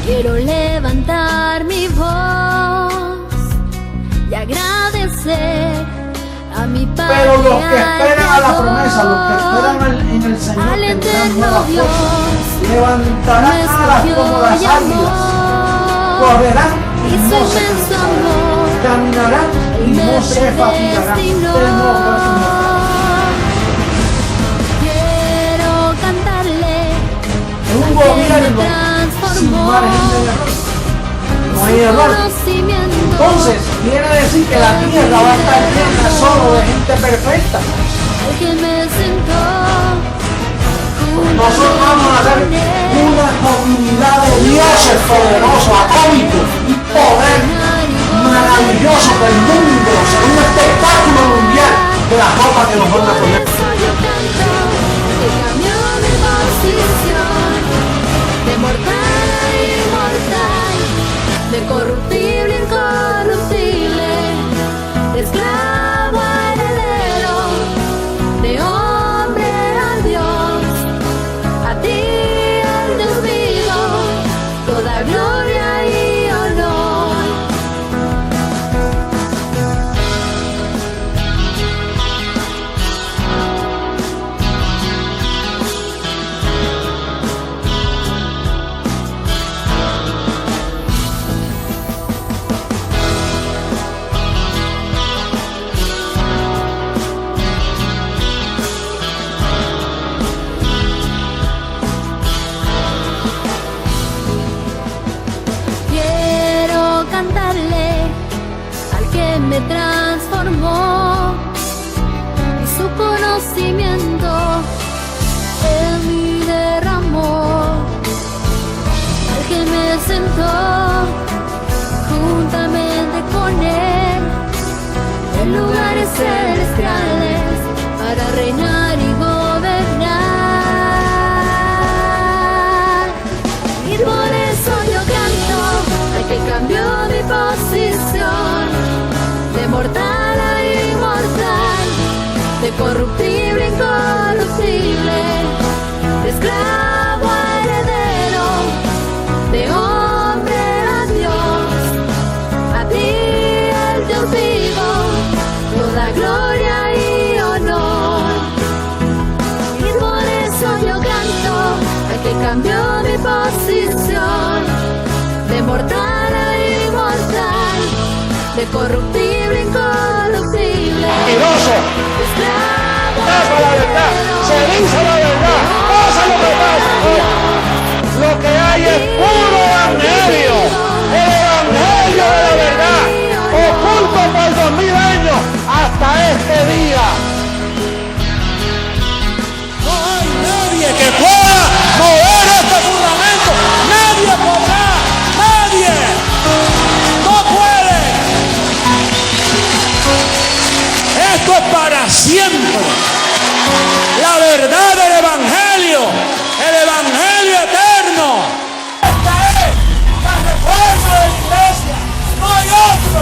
Quiero levantar mi voz y agradecer a mi Padre. Pero los que esperan a la promesa, los que esperan en el Señor, tendrán nuevas fuerzas, levantarán alas como las águilas, correrán y no se cansarán, caminarán y no se fatigarán. Quiero cantarle en un gobierno sin margen de error, no hay error. Entonces quiere decir que la tierra va a estar llena solo de gente perfecta. Nosotros vamos a ser una comunidad de dioses poderosos, atómicos y poder maravilloso del mundo, será un espectáculo mundial de la ropa que nos van a poner. De mortal a inmortal, de corruptible a incorruptible, de esclavo a heredero, de hombre a Dios, a ti el Dios vivo, toda gloria y honor. Me transformó y su conocimiento en mí derramó, al que me sentó juntamente con él en lugares celestiales para reinar y gobernar. Y por eso yo canto al que cambió mi posición, de mortal a inmortal, de corruptible a incorruptible, de esclavo a heredero, de hombre a Dios, a ti el Dios vivo, toda gloria y honor. Y por eso yo canto al que cambió mi posición, de mortal a inmortal, de corruptible a incorruptible. Mentiroso, tapa la verdad, se dice la verdad, pasa lo que pasa. Lo que hay es puro evangelio, el evangelio de la verdad, oculto por 2000 años hasta este día. No hay nadie que pueda mover este fundamento, nadie podrá, nadie. Esto es para siempre. La verdad del evangelio, el evangelio eterno. Esta es la reforma de la iglesia. No hay otro.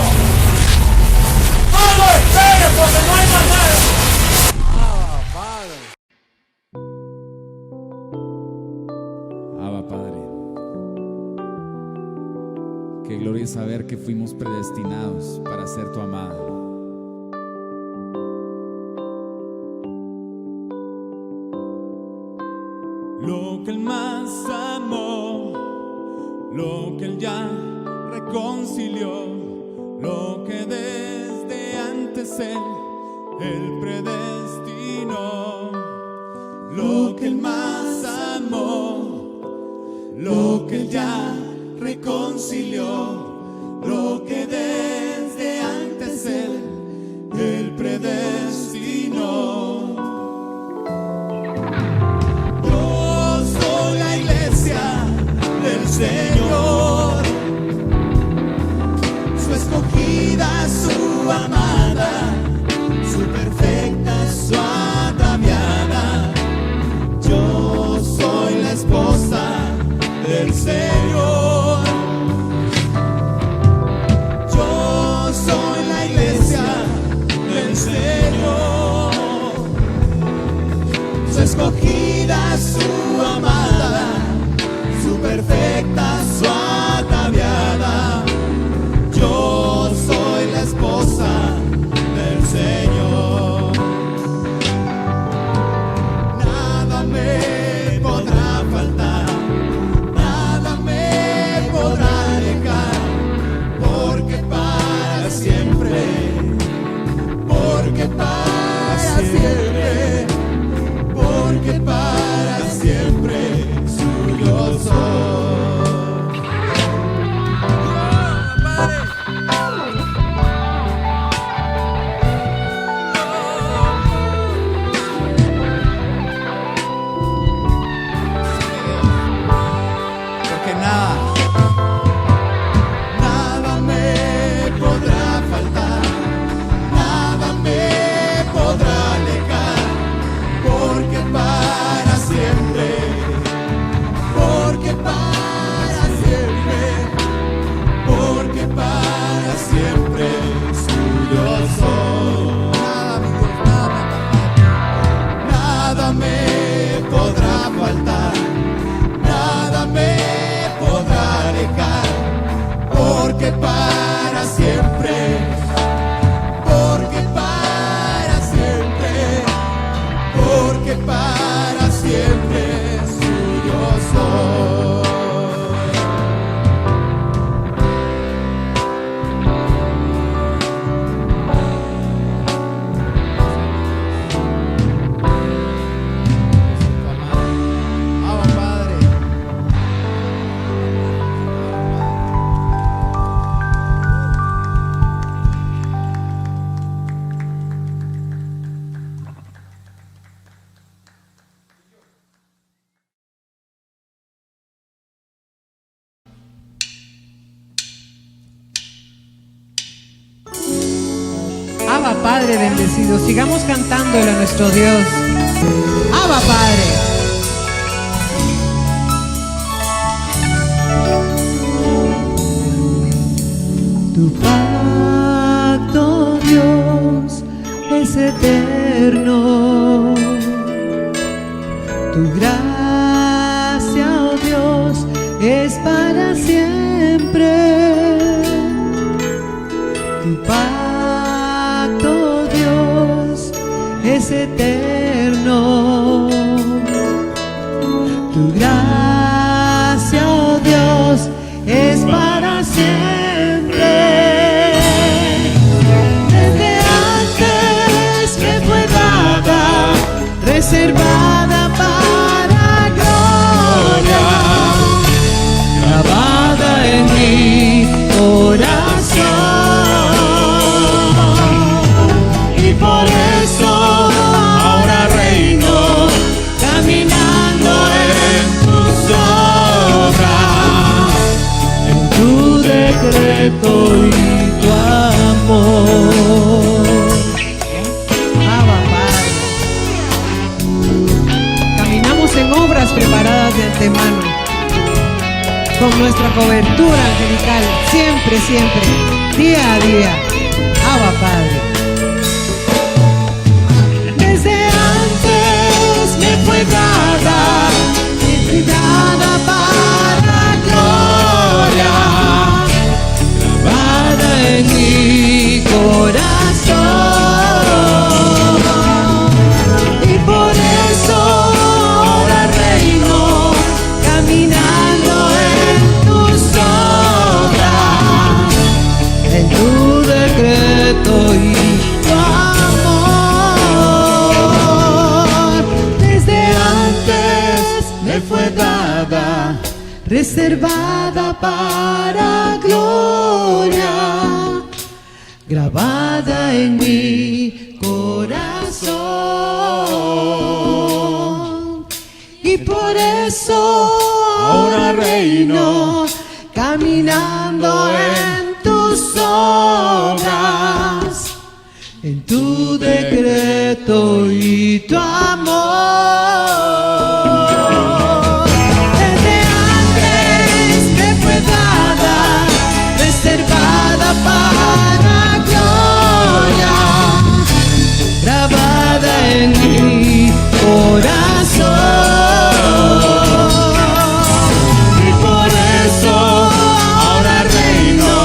No lo esperes porque no hay más nada. Abba Padre, qué gloria saber que fuimos predestinados para ser tu amada. Lo que Él más amó, lo que Él ya reconcilió, lo que desde antes Él predestinó. Lo que Él más amó, lo que Él ya reconcilió, lo que desde antes Él predestinó. Señor, su escogida, su amada, su perfecta, su ataviada. Yo soy la esposa del Señor. Yo soy la iglesia del Señor. Su escogida, su amada, su perfecta, su nada. Nada me podrá faltar, nada me podrá alejar, porque para siempre, porque para siempre, porque para siempre suyo soy. Nada me podrá faltar, nada me podrá alejar, porque para siempre, porque para siempre, porque para siempre suyo soy. Abba Padre bendecido, sigamos cantándole a nuestro Dios. Abba Padre. Tu pacto, Dios, es eterno. Tu gracia, oh Dios, es para siempre. Tu pacto, Dios, es eterno. Tu gracia, oh Dios, es para siempre. Desde antes me fue dada, reservada para gloria, grabada en mi corazón. Y por eso ahora reino, caminando en tus obras, en tu decreto y tu amor. Abba Padre. Caminamos en obras preparadas de antemano, con nuestra cobertura angelical, siempre, siempre, día a día. Abba Padre. Desde antes me fue dada, dada para gloria, grabada en mi corazón. Y por eso ahora reino, caminando en tus obras, en tu decreto y tu amor. Desde antes me fue dada, reservada para gloria, grabada en mi corazón. Y por eso ahora reino, caminando en tus obras, en tu decreto y tu amor. Desde antes me fue dada, reservada para gloria, grabada en mi corazón. Y por eso ahora reino,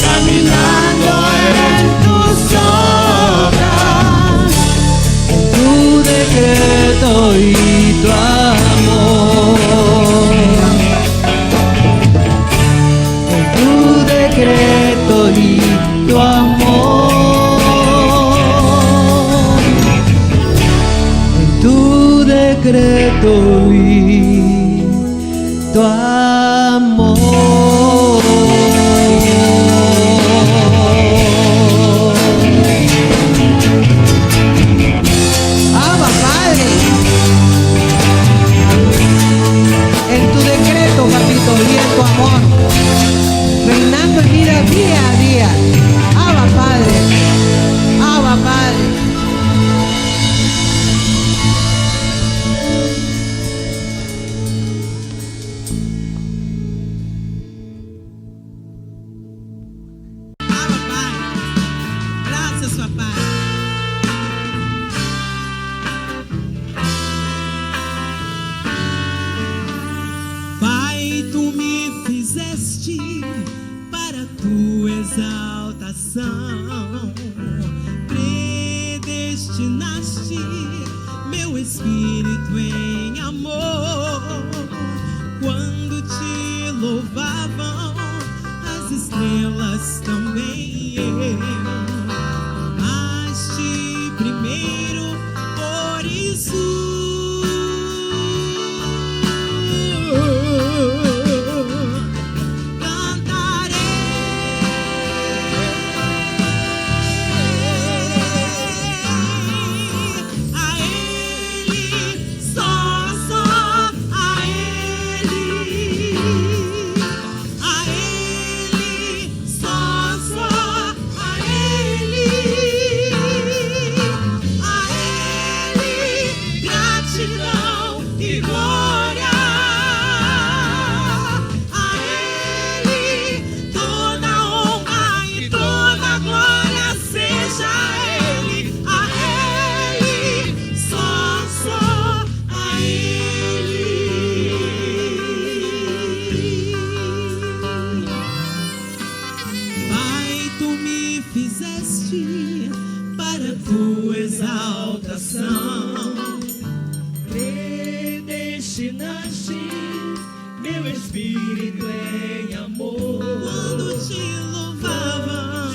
caminando en tus obras, en tu decreto y tu amor. En tu decreto y tu amor. En tu decreto y tu amor. Abba Padre. En tu decreto, papito, y en día a día. Abba Padre, Abba Padre. Abba Pai, graças papai. Pai, tu me fizeste para tua exaltação, predestinaste meu espírito em amor. Quando te louvavam as estrelas também, amaste primeiro, por isso para tua exaltação, predestinaste meu espírito em amor. Quando te louvavam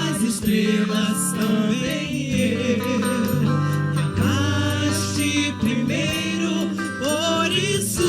as estrelas também, me amaste primeiro, por isso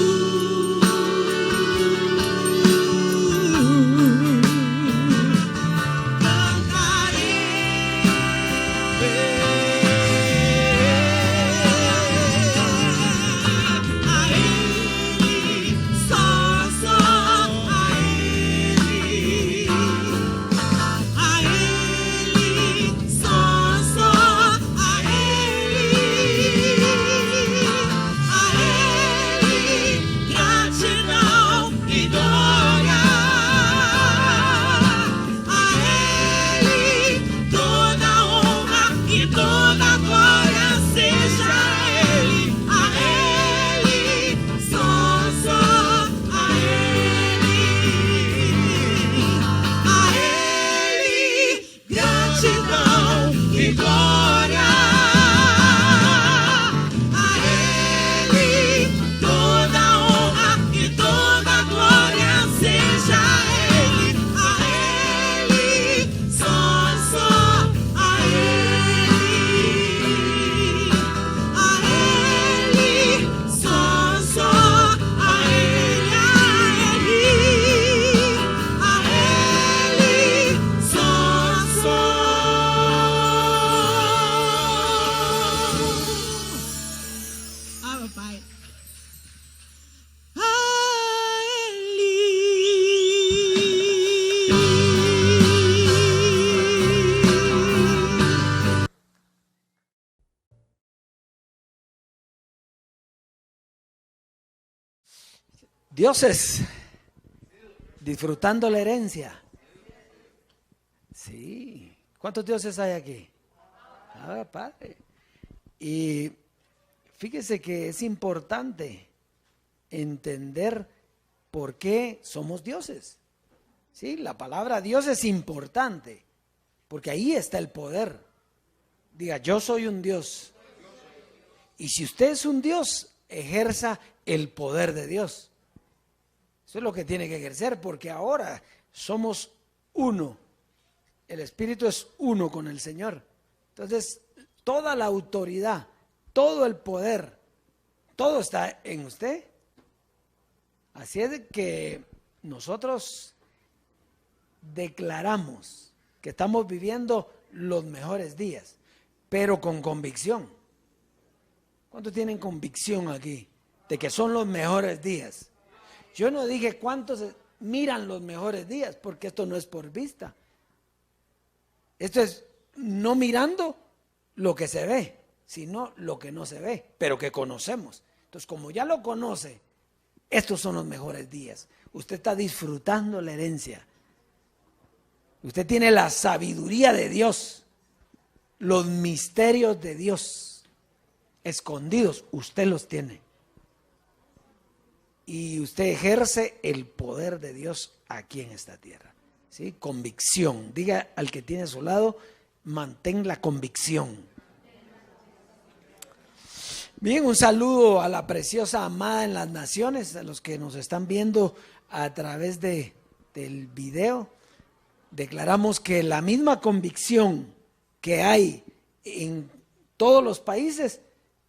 Dioses, disfrutando la herencia. Sí. ¿Cuántos dioses hay aquí? Ah, Padre. Y fíjese que es importante entender por qué somos dioses. Sí, la palabra Dios es importante, porque ahí está el poder. Diga, yo soy un Dios. Y si usted es un Dios, ejerza el poder de Dios. Eso es lo que tiene que ejercer, porque ahora somos uno. El Espíritu es uno con el Señor. Entonces, toda la autoridad, todo el poder, todo está en usted. Así es que nosotros declaramos que estamos viviendo los mejores días, pero con convicción. ¿Cuántos tienen convicción aquí de que son los mejores días? Yo no dije cuántos miran los mejores días, porque esto no es por vista. Esto es no mirando lo que se ve, sino lo que no se ve, pero que conocemos. Entonces, como ya lo conoce, estos son los mejores días. Usted está disfrutando la herencia. Usted tiene la sabiduría de Dios, los misterios de Dios escondidos, usted los tiene. Y usted ejerce el poder de Dios aquí en esta tierra. ¿Sí? Convicción. Diga al que tiene a su lado, mantén la convicción. Bien, un saludo a la preciosa amada en las naciones, a los que nos están viendo a través del video. Declaramos que la misma convicción que hay en todos los países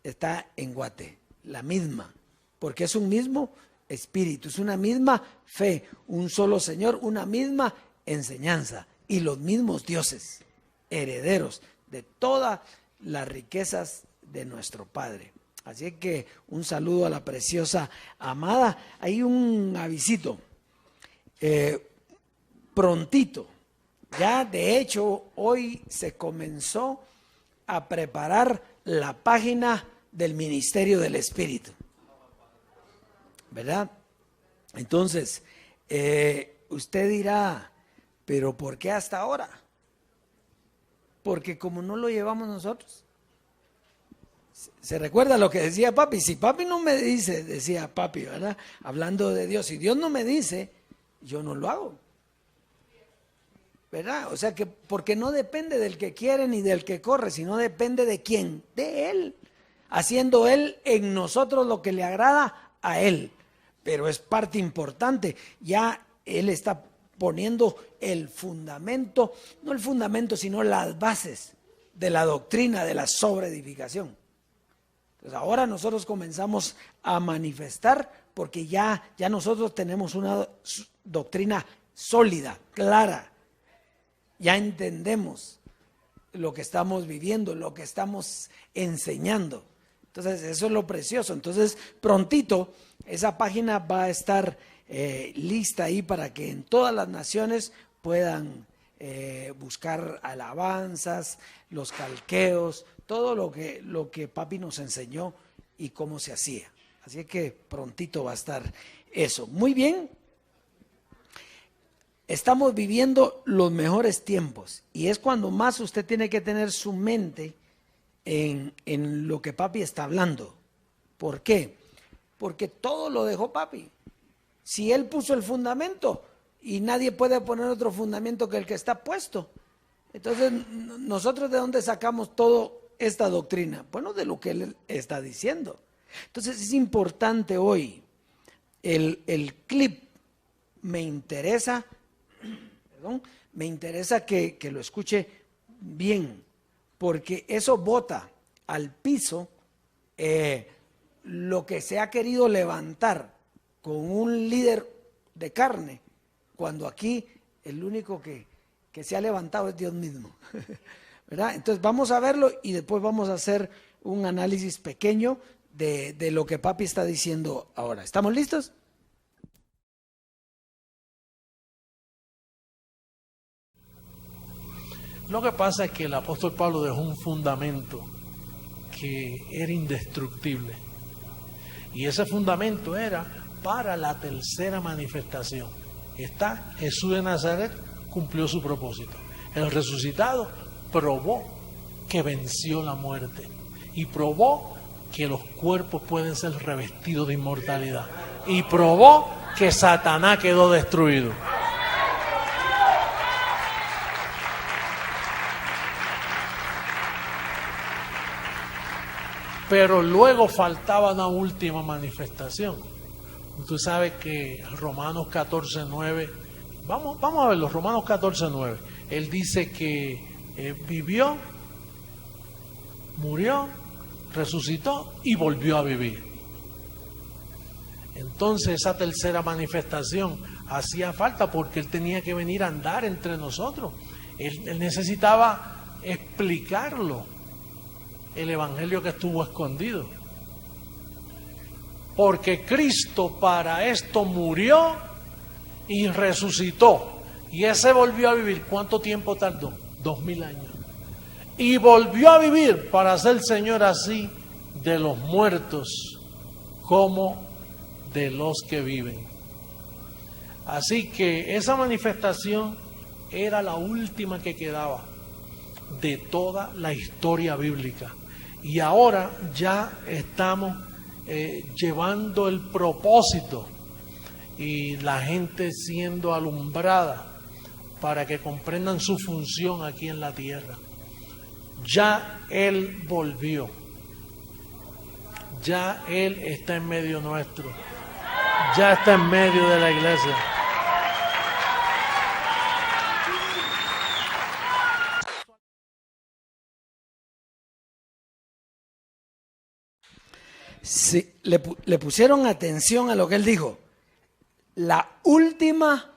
está en Guate, la misma, porque es un mismo espíritu, es una misma fe, un solo Señor, una misma enseñanza y los mismos dioses, herederos de todas las riquezas de nuestro Padre. Así que un saludo a la preciosa amada. Hay un avisito, prontito, ya de hecho hoy se comenzó a preparar la página del Ministerio del Espíritu, ¿verdad? Entonces, usted dirá, ¿pero por qué hasta ahora? Porque como no lo llevamos nosotros. ¿Se recuerda lo que decía papi? Si papi no me dice, decía papi, ¿verdad? Hablando de Dios, si Dios no me dice, yo no lo hago, ¿verdad? O sea que, porque no depende del que quiere ni del que corre, sino depende de quién, de Él, haciendo Él en nosotros lo que le agrada a Él. Pero es parte importante, ya Él está poniendo el fundamento, no el fundamento, sino las bases de la doctrina de la sobreedificación. Entonces ahora nosotros comenzamos a manifestar porque ya nosotros tenemos una doctrina sólida, clara. Ya entendemos lo que estamos viviendo, lo que estamos enseñando. Entonces eso es lo precioso. Entonces prontito esa página va a estar lista ahí para que en todas las naciones puedan buscar alabanzas, los calqueos, todo lo que papi nos enseñó y cómo se hacía. Así que prontito va a estar eso. Muy bien. Estamos viviendo los mejores tiempos y es cuando más usted tiene que tener su mente en lo que papi está hablando. ¿Por qué? Porque todo lo dejó papi. Si él puso el fundamento y nadie puede poner otro fundamento que el que está puesto. Entonces, ¿nosotros de dónde sacamos toda esta doctrina? Bueno, de lo que él está diciendo. Entonces, es importante hoy, el clip me interesa que lo escuche bien, porque eso bota al piso lo que se ha querido levantar con un líder de carne, cuando aquí el único que se ha levantado es Dios mismo. ¿Verdad? Entonces vamos a verlo y después vamos a hacer un análisis pequeño de lo que papi está diciendo ahora. ¿Estamos listos? Lo que pasa es que el apóstol Pablo dejó un fundamento que era indestructible. Y ese fundamento era para la tercera manifestación. Está Jesús de Nazaret, cumplió su propósito. El resucitado probó que venció la muerte y probó que los cuerpos pueden ser revestidos de inmortalidad y probó que Satanás quedó destruido. Pero luego faltaba una última manifestación. Tú sabes que Romanos 14:9, vamos a verlo, Romanos 14:9. Él dice que vivió, murió, resucitó y volvió a vivir. Entonces esa tercera manifestación hacía falta porque Él tenía que venir a andar entre nosotros. Él necesitaba explicarlo, el evangelio que estuvo escondido. Porque Cristo para esto murió y resucitó. Y ese volvió a vivir. ¿Cuánto tiempo tardó? 2000 años. Y volvió a vivir para ser Señor así de los muertos como de los que viven. Así que esa manifestación era la última que quedaba de toda la historia bíblica. Y ahora ya estamos llevando el propósito y la gente siendo alumbrada para que comprendan su función aquí en la tierra. Ya Él volvió. Ya Él está en medio nuestro. Ya está en medio de la iglesia. Sí, le pusieron atención a lo que él dijo. La última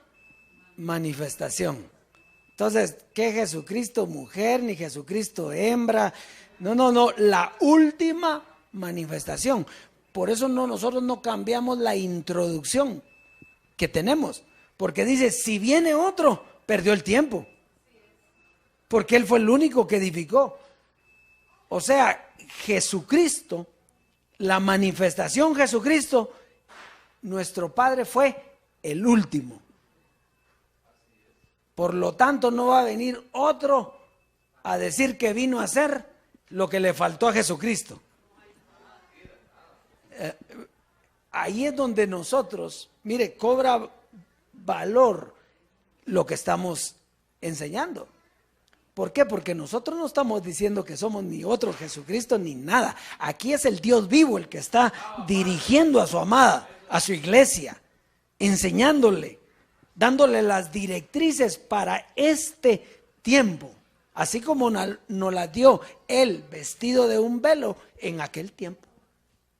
manifestación. Entonces, ¿qué Jesucristo mujer ni Jesucristo hembra? No, la última manifestación. Por eso nosotros no cambiamos la introducción que tenemos, porque dice, si viene otro, perdió el tiempo, porque él fue el único que edificó. O sea, Jesucristo, la manifestación Jesucristo, nuestro Padre fue el último. Por lo tanto, no va a venir otro a decir que vino a hacer lo que le faltó a Jesucristo. Ahí es donde nosotros, mire, cobra valor lo que estamos enseñando. ¿Por qué? Porque nosotros no estamos diciendo que somos ni otro Jesucristo ni nada. Aquí es el Dios vivo el que está dirigiendo a su amada, a su iglesia, enseñándole, dándole las directrices para este tiempo, así como nos las dio él vestido de un velo en aquel tiempo.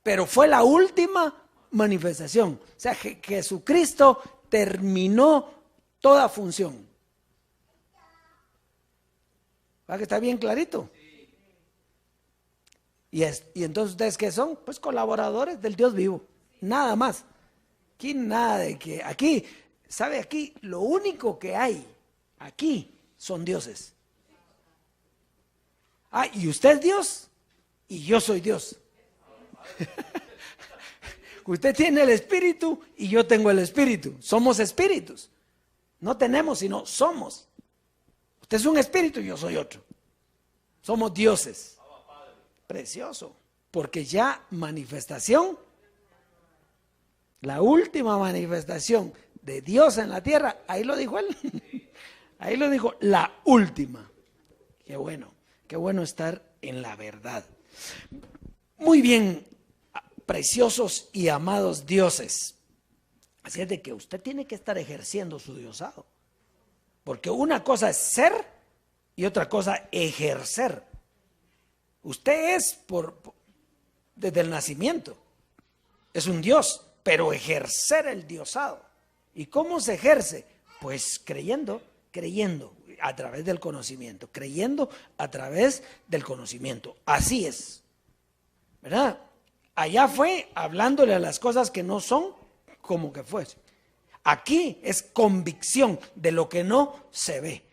Pero fue la última manifestación. O sea, Jesucristo terminó toda función. ¿Va que está bien clarito? Y entonces, ¿ustedes qué son? Pues colaboradores del Dios vivo. Nada más. Aquí nada de que... Aquí, ¿sabe? Aquí lo único que hay aquí son dioses. Ah, y usted es Dios y yo soy Dios. Usted tiene el espíritu y yo tengo el espíritu. Somos espíritus. No tenemos, sino somos. Usted es un espíritu y yo soy otro. Somos dioses. Precioso. Porque ya manifestación, la última manifestación de Dios en la tierra, ahí lo dijo él. Ahí lo dijo, la última. Qué bueno estar en la verdad. Muy bien, preciosos y amados dioses. Así es de que usted tiene que estar ejerciendo su diosado. Porque una cosa es ser y otra cosa ejercer. Usted es desde el nacimiento. Es un dios, pero ejercer el diosado. ¿Y cómo se ejerce? Pues creyendo a través del conocimiento. Creyendo a través del conocimiento. Así es. ¿Verdad? Allá fue hablándole a las cosas que no son como que fuese. Aquí es convicción de lo que no se ve.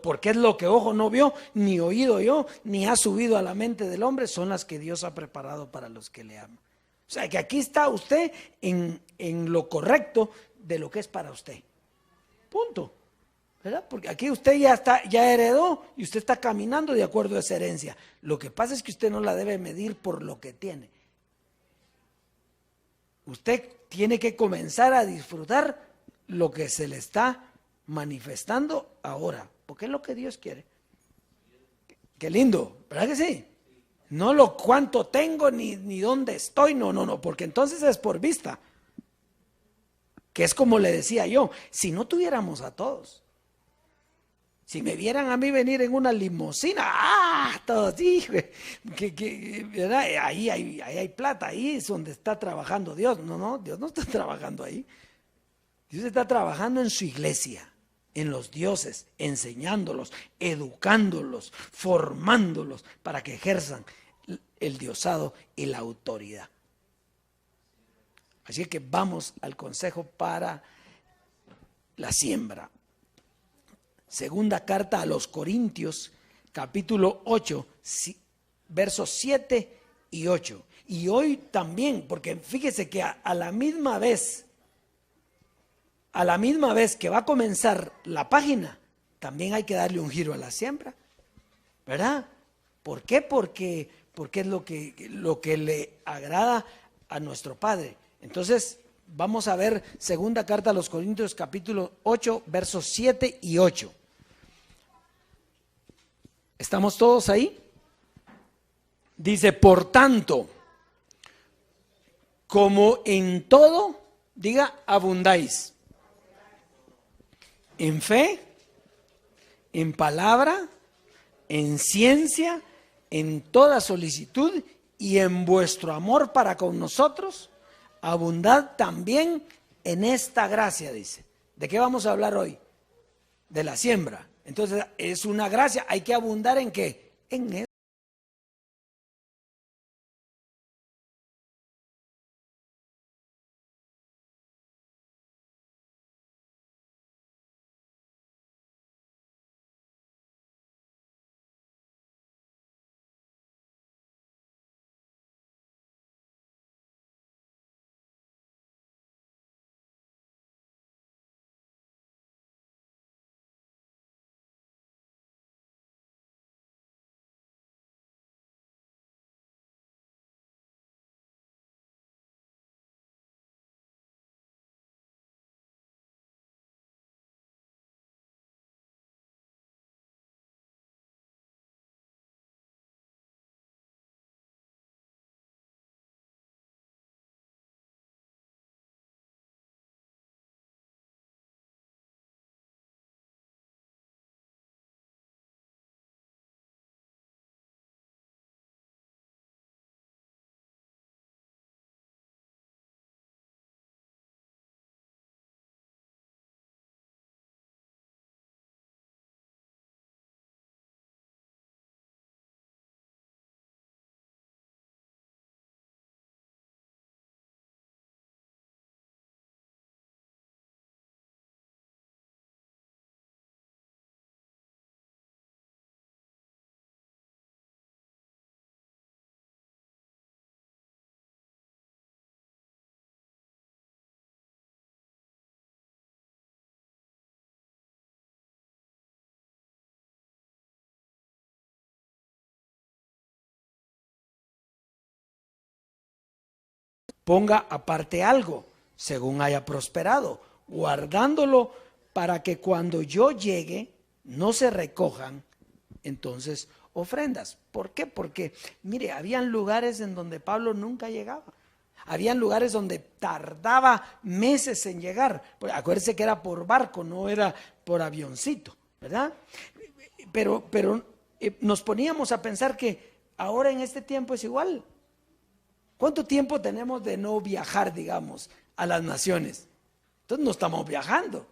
Porque es lo que ojo no vio, ni oído oyó, ni ha subido a la mente del hombre, son las que Dios ha preparado para los que le aman. O sea que aquí está usted en lo correcto de lo que es para usted. Punto. ¿Verdad? Porque aquí usted ya heredó y usted está caminando de acuerdo a esa herencia. Lo que pasa es que usted no la debe medir por lo que tiene. Usted tiene que comenzar a disfrutar lo que se le está manifestando ahora, porque es lo que Dios quiere. Qué lindo, ¿verdad que sí? No lo cuánto tengo ni dónde estoy, no, porque entonces es por vista. Que es como le decía yo, si no tuviéramos a todos, si me vieran a mí venir en una limusina, todos, hijo, ¿verdad? Ahí hay plata, ahí es donde está trabajando Dios. No, Dios no está trabajando ahí. Dios está trabajando en su iglesia, en los dioses, enseñándolos, educándolos, formándolos para que ejerzan el diosado y la autoridad. Así que vamos al consejo para la siembra. Segunda carta a los Corintios, capítulo 8, versos 7 y 8. Y hoy también, porque fíjese que a la misma vez que va a comenzar la página, también hay que darle un giro a la siembra, ¿verdad? ¿Por qué? Porque es lo que le agrada a nuestro Padre. Entonces, vamos a ver segunda carta a los Corintios, capítulo 8, versos 7 y 8. ¿Estamos todos ahí? Dice, por tanto, como en todo, diga, abundáis. En fe, en palabra, en ciencia, en toda solicitud y en vuestro amor para con nosotros, abundad también en esta gracia, dice. ¿De qué vamos a hablar hoy? De la siembra. Entonces, es una gracia, hay que abundar ¿en qué? En eso. Ponga aparte algo, según haya prosperado, guardándolo para que cuando yo llegue no se recojan entonces ofrendas. ¿Por qué? Porque, mire, habían lugares en donde Pablo nunca llegaba. Habían lugares donde tardaba meses en llegar. Acuérdense que era por barco, no era por avioncito, ¿verdad? Pero nos poníamos a pensar que ahora en este tiempo es igual. ¿Cuánto tiempo tenemos de no viajar, digamos, a las naciones? Entonces no estamos viajando,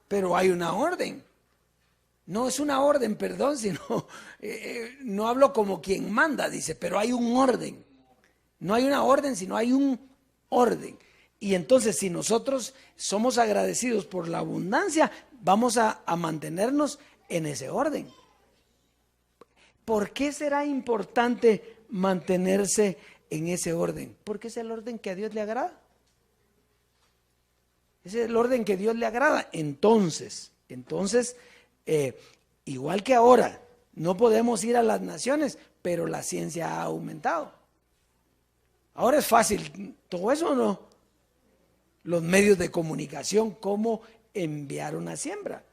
pero hay una orden. No es una orden, perdón, sino no hablo como quien manda, dice, pero hay un orden. No hay una orden, sino hay un orden. Y entonces si nosotros somos agradecidos por la abundancia, vamos a mantenernos en ese orden. ¿Por qué será importante mantenerse en ese orden? Porque es el orden que a Dios le agrada. Es el orden que Dios le agrada. Entonces, igual que ahora, no podemos ir a las naciones, pero la ciencia ha aumentado. Ahora es fácil, todo eso, ¿no? Los medios de comunicación, cómo enviar una siembra.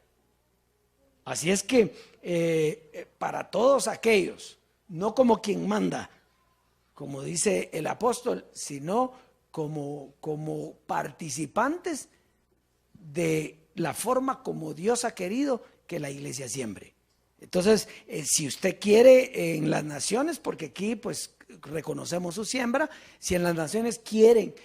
Así es que para todos aquellos, no como quien manda, como dice el apóstol, sino como participantes de la forma como Dios ha querido que la iglesia siembre. Entonces, si usted quiere en las naciones, porque aquí pues reconocemos su siembra, si en las naciones quieren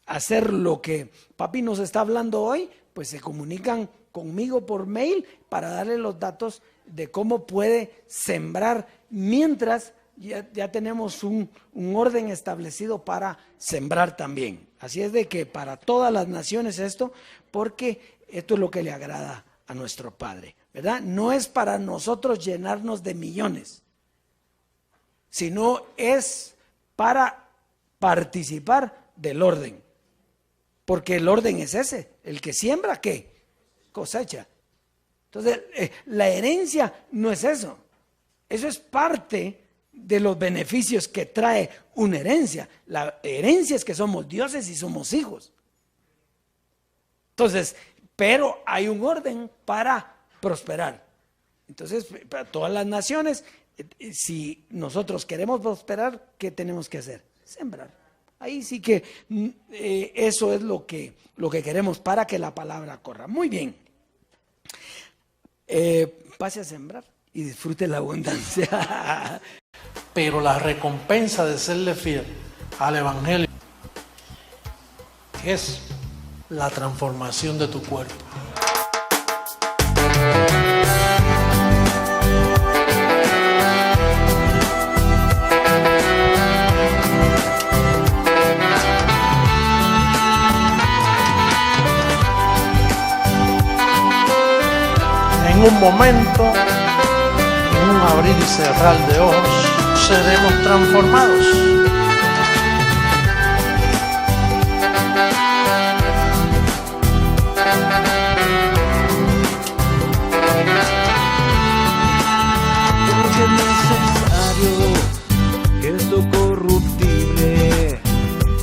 hacer lo que papi nos está hablando hoy, pues se comunican conmigo por mail para darle los datos de cómo puede sembrar mientras ya tenemos un orden establecido para sembrar también. Así es de que para todas las naciones esto, porque esto es lo que le agrada a nuestro Padre, ¿verdad? No es para nosotros llenarnos de millones, sino es para participar del orden. Porque el orden es ese, el que siembra, ¿qué? Cosecha. Entonces, la herencia no es eso. Eso es parte de los beneficios que trae una herencia. La herencia es que somos dioses y somos hijos. Entonces, pero hay un orden para prosperar. Entonces, para todas las naciones, si nosotros queremos prosperar, ¿qué tenemos que hacer? Sembrar. Ahí sí que eso es lo que queremos para que la palabra corra. Muy bien. Pase a sembrar y disfrute la abundancia. Pero la recompensa de serle fiel al Evangelio es la transformación de tu cuerpo. En un momento, en un abrir y cerrar de ojos, seremos transformados. Porque es necesario que esto corruptible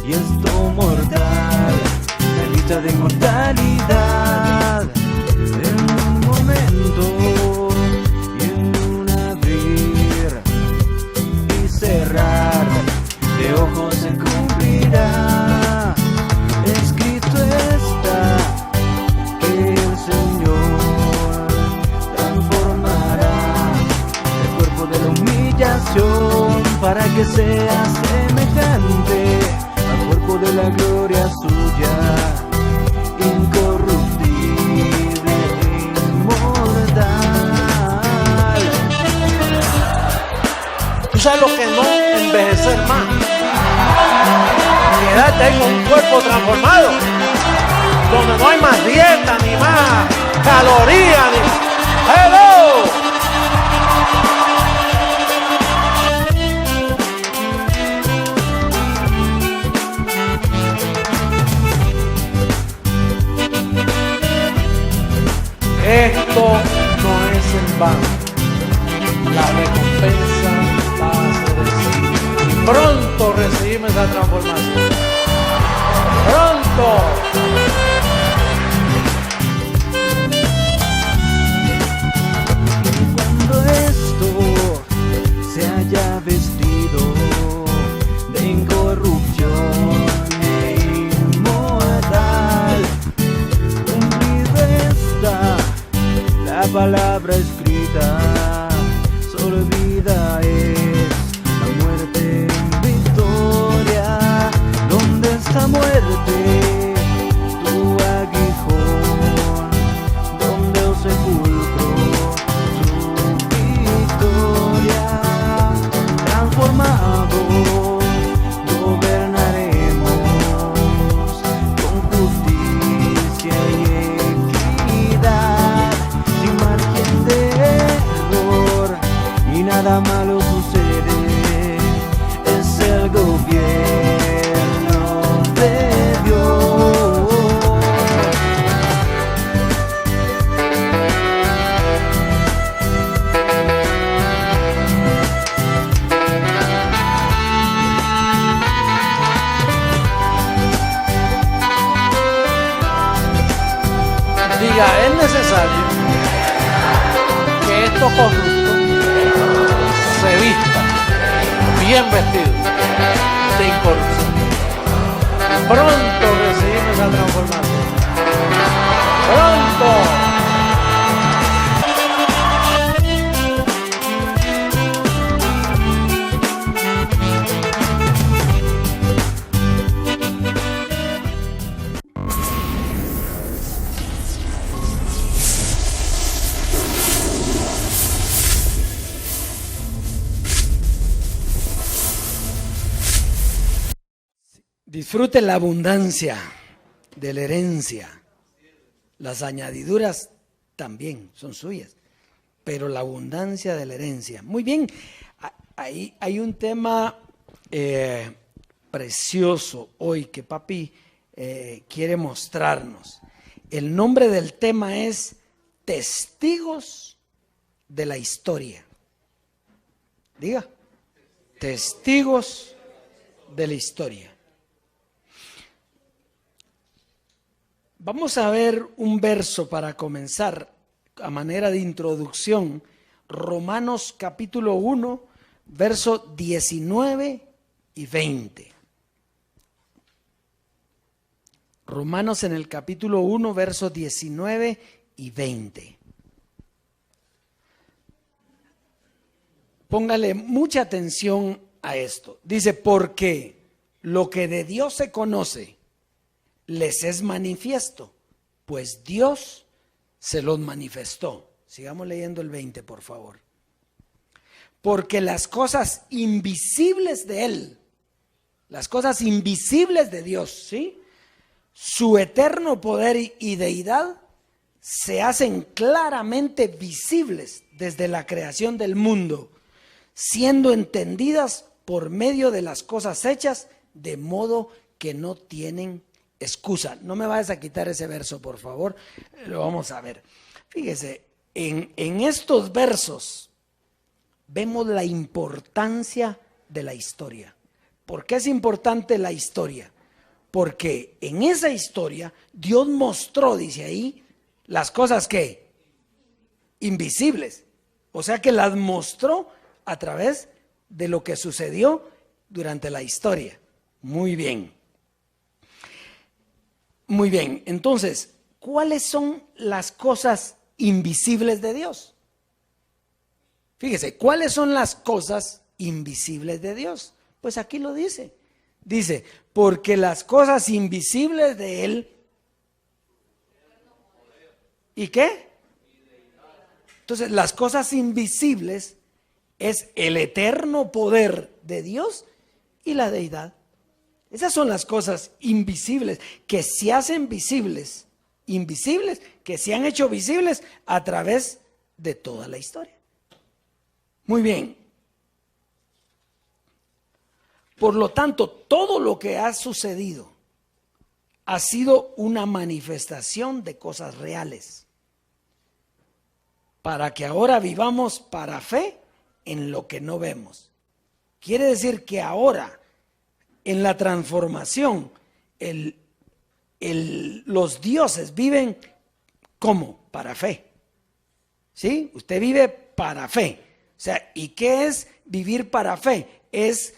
y esto mortal, la lista de inmortalidad, en un momento y en un abrir y cerrar de ojos se cumplirá. Escrito está que el Señor transformará el cuerpo de la humillación para que sea semejante al cuerpo de la gloria suya, incorruptible e inmortal. ¿Tú sabes lo que no envejecer más? Quedarte con un cuerpo transformado, donde no hay más dieta, ni más calorías, ni... ¡Hello! Esto no es en vano. La recompensa va a ser esa. Y pronto recibimos esa transformación. ¡Pronto! Cuando esto se haya vestido de incorrupción e inmortal, cumplido está la palabra escrita, solo vida es la muerte en victoria. ¿Dónde está muerte? Tu aguijón. ¿Dónde, oh sepulcro, tu victoria? Transformado gobernaremos con justicia y equidad, sin margen de error, y nada malo sucede. Es el gobierno de Dios. Diga, es necesario que esto corrupto se vista bien vestido de incorrupción. Pronto recibimos esa transformación. Pronto. Disfrute la abundancia de la herencia. Las añadiduras también son suyas, pero la abundancia de la herencia. Muy bien, ahí hay un tema precioso hoy que papi quiere mostrarnos. El nombre del tema es Testigos de la Historia. Diga, Testigos de la Historia. Vamos a ver un verso para comenzar a manera de introducción. Romanos capítulo 1, verso 19 y 20. Romanos en el capítulo 1, versos 19 y 20. Póngale mucha atención a esto. Dice, porque lo que de Dios se conoce les es manifiesto, pues Dios se los manifestó. Sigamos leyendo el 20, por favor. Porque las cosas invisibles de Él, las cosas invisibles de Dios, ¿sí?, su eterno poder y deidad se hacen claramente visibles desde la creación del mundo, siendo entendidas por medio de las cosas hechas, de modo que no tienen excusa. No me vayas a quitar ese verso, por favor, lo vamos a ver. Fíjese, en estos versos vemos la importancia de la historia. ¿Por qué es importante la historia? Porque en esa historia Dios mostró, dice ahí, las cosas que invisibles. O sea que las mostró a través de lo que sucedió durante la historia. Muy bien. Muy bien. Entonces, ¿cuáles son las cosas invisibles de Dios? Fíjese, ¿cuáles son las cosas invisibles de Dios? Pues aquí lo dice. Dice, porque las cosas invisibles de Él, ¿y qué? Entonces, las cosas invisibles es el eterno poder de Dios y la deidad. Esas son las cosas invisibles que se hacen visibles, invisibles, que se han hecho visibles a través de toda la historia. Muy bien. Por lo tanto, todo lo que ha sucedido ha sido una manifestación de cosas reales, para que ahora vivamos para fe en lo que no vemos. Quiere decir que ahora, en la transformación, los dioses viven ¿cómo? Para fe. ¿Sí? Usted vive para fe. O sea, ¿y qué es vivir para fe? Es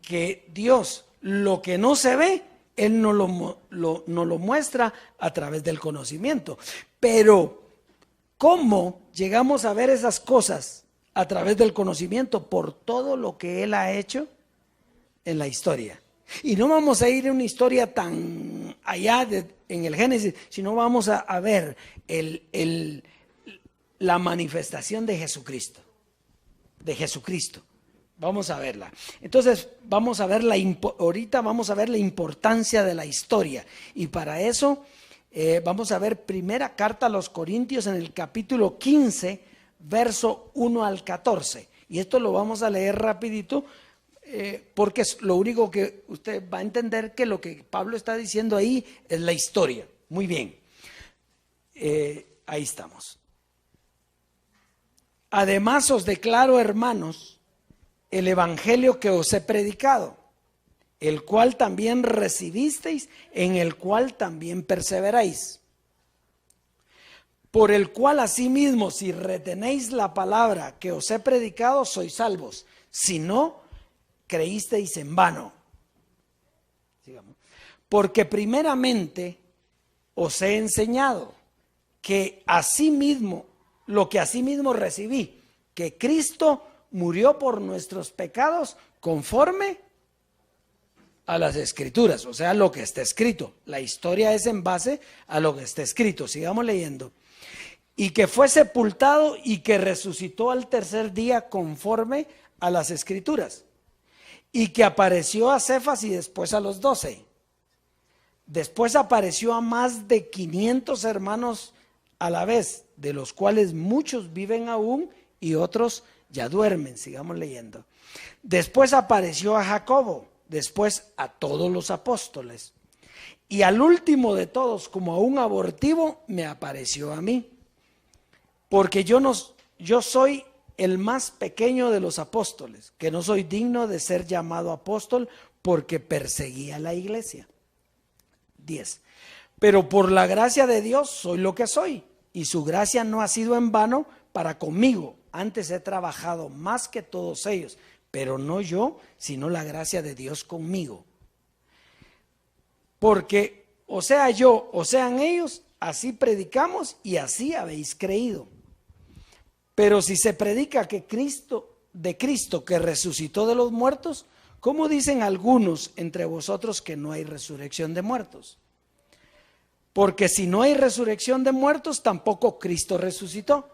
que Dios, lo que no se ve, Él no lo muestra a través del conocimiento. Pero, ¿cómo llegamos a ver esas cosas a través del conocimiento? Por todo lo que Él ha hecho en la historia. Y no vamos a ir a una historia tan allá en el Génesis, sino vamos a ver la manifestación de Jesucristo. De Jesucristo. Vamos a verla. Entonces, vamos a ver ahorita vamos a ver la importancia de la historia. Y para eso, vamos a ver primera carta a los Corintios en el capítulo 15, verso 1 al 14. Y esto lo vamos a leer rapidito, porque es lo único que usted va a entender, que lo que Pablo está diciendo ahí es la historia. Muy bien. Ahí estamos. Además os declaro, hermanos, el evangelio que os he predicado, el cual también recibisteis, en el cual también perseveráis, por el cual asimismo, si retenéis la palabra que os he predicado, sois salvos, si no, creísteis en vano. Sigamos. Porque primeramente os he enseñado que asimismo, lo que asimismo recibí, que Cristo murió por nuestros pecados conforme a las Escrituras, o sea, lo que está escrito. La historia es en base a lo que está escrito. Sigamos leyendo. Y que fue sepultado y que resucitó al tercer día conforme a las Escrituras. Y que apareció a Cefas y después a los 12. Después apareció a más de 500 hermanos a la vez, de los cuales muchos viven aún y otros ya duermen. Sigamos leyendo. Después apareció a Jacobo, después a todos los apóstoles. Y al último de todos, como a un abortivo, me apareció a mí. Porque yo soy el más pequeño de los apóstoles, que no soy digno de ser llamado apóstol porque perseguía la iglesia. 10. Pero por la gracia de Dios soy lo que soy, y su gracia no ha sido en vano para conmigo. Antes he trabajado más que todos ellos, pero no yo, sino la gracia de Dios conmigo. Porque o sea yo, o sean ellos, así predicamos y así habéis creído. Pero si se predica que de Cristo que resucitó de los muertos, ¿cómo dicen algunos entre vosotros que no hay resurrección de muertos? Porque si no hay resurrección de muertos, tampoco Cristo resucitó.